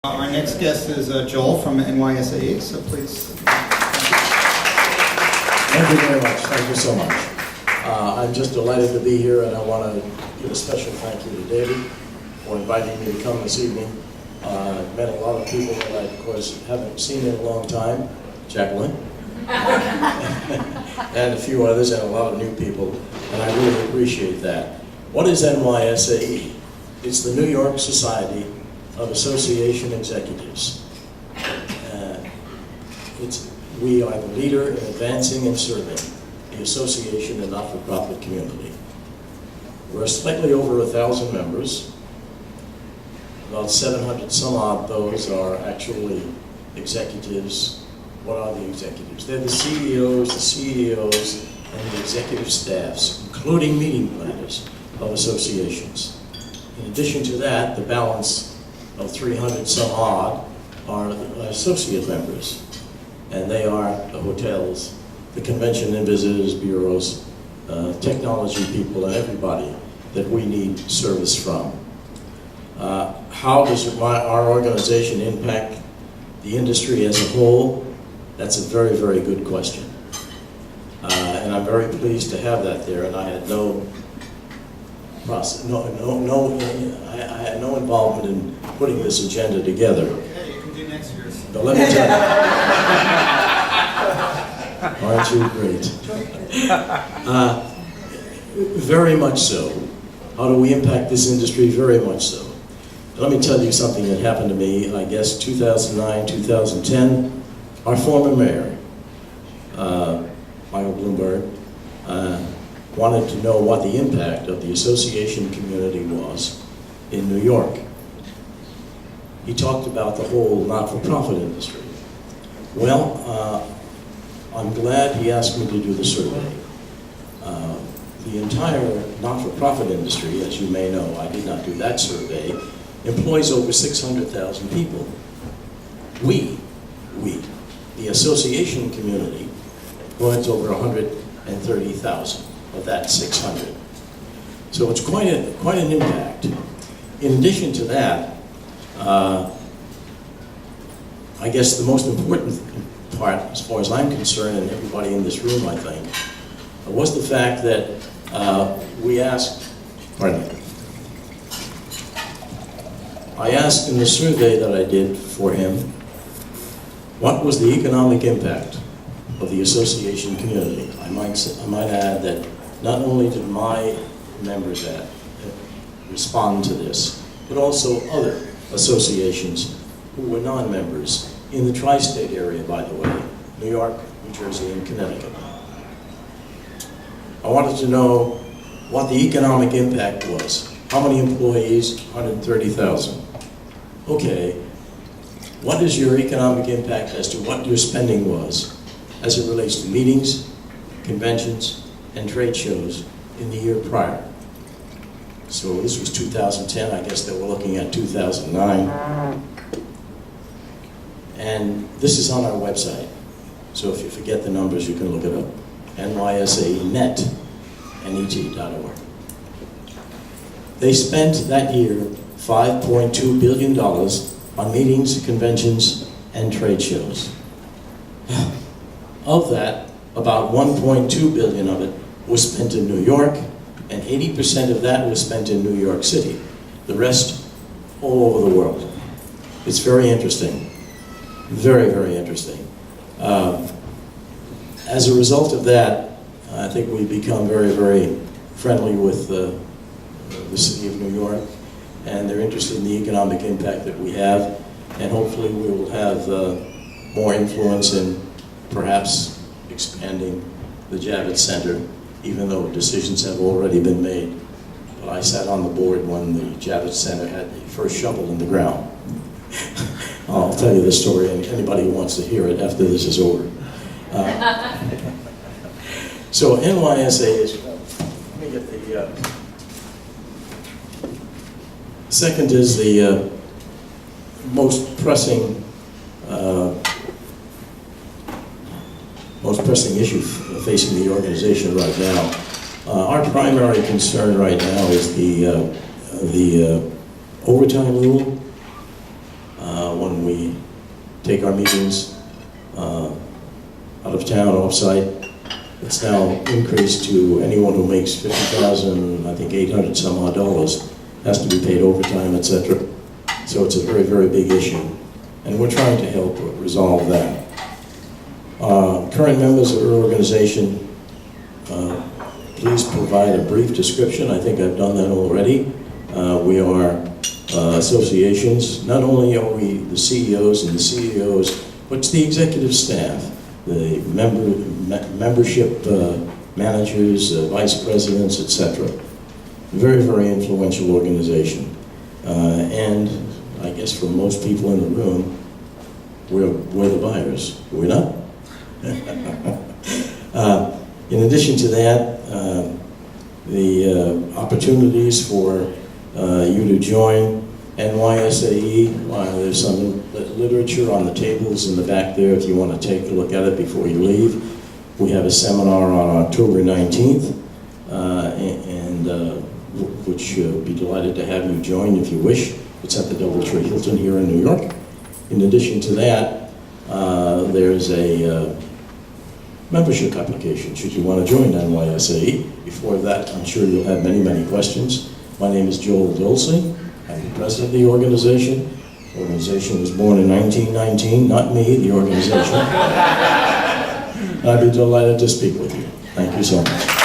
Our next guest is Joel from NYSAE, so please. Thank you very much. Thank you so much. I'm just delighted to be here, and I want to give a special thank you to David for inviting me to come this evening. I've met a lot of people that I, of course, haven't seen in a long time, Jacqueline, and a few others, and a lot of new people, and I really appreciate that. What is NYSAE? It's the New York Society of Association Executives. We are the leader in advancing and serving the association and not-for-profit community. We're slightly over 1,000 members. About 700 some odd those are actually executives. What are the executives? They're the CEOs, and the executive staffs, including meeting planners of associations. In addition to that, the balance of 300 some odd are associate members. And they are the hotels, the convention and visitors bureaus, technology people, and everybody that we need service from. How does our organization impact the industry as a whole? That's a very, very good question. And I'm very pleased to have that there, and I had no process, I had no involvement in putting this agenda together. Okay, you can do next year's. But let me tell you, aren't you great? Very much so. How do we impact this industry? Very much so. Let me tell you something that happened to me, I guess, 2009, 2010. Our former mayor, Michael Bloomberg, wanted to know what the impact of the association community was in New York. He talked about the whole not-for-profit industry. Well, I'm glad he asked me to do the survey. The entire not-for-profit industry, as you may know, I did not do that survey, employs over 600,000 people. We, the association community, employs over 130,000 of that 600. So it's quite an impact. In addition to that, I guess the most important part, as far as I'm concerned, and everybody in this room, I think, was the fact that we asked, I asked in the survey that I did for him, what was the economic impact of the association community? I might add that not only did my members respond to this, but also other associations who were non-members in the tri-state area, by the way, New York, New Jersey, and Connecticut. I wanted to know what the economic impact was. How many employees? 130,000. Okay, what is your economic impact as to what your spending was as it relates to meetings, conventions, and trade shows in the year prior? So this was 2010, I guess that we're looking at 2009. And this is on our website. So if you forget the numbers, you can look it up. NYSANet.org. They spent that year $5.2 billion on meetings, conventions, and trade shows. Of that, about $1.2 billion of it was spent in New York, and 80% of that was spent in New York City. The rest, all over the world. It's very interesting. Very, very interesting. As a result of that, I think we've become very, very friendly with the city of New York, and they're interested in the economic impact that we have, and hopefully we will have more influence in perhaps expanding the Javits Center, even though decisions have already been made. But I sat on the board when the Javits Center had the first shovel in the ground. I'll tell you this story, and anybody who wants to hear it after this is over. So NYSAE is, let me get the, second is the most pressing issue facing the organization right now. Our primary concern right now is the overtime rule. when we take our meetings out of town, off-site. It's now increased to anyone who makes $50,000, I think 800 some odd dollars, has to be paid overtime, etc. So it's a very, very big issue. And we're trying to help resolve that. Current members of our organization, please provide a brief description. I think I've done that already. We are associations. Not only are we the CEOs and the CEOs, but it's the executive staff, the membership managers, vice presidents, etc. Very, very influential organization. And I guess for most people in the room, we're the buyers. We're not? In addition to that, the opportunities for you to join NYSAE, there's some literature on the tables in the back there if you want to take a look at it before you leave. We have a seminar on October 19th, which we'll be delighted to have you join if you wish. It's at the Dolci Hilton here in New York. In addition to that, there's a membership application should you want to join NYSAE. Before that, I'm sure you'll have many, many questions. My name is Joel Dolci. I'm the president of the organization. The organization was born in 1919, not me, the organization. I'd be delighted to speak with you. Thank you so much.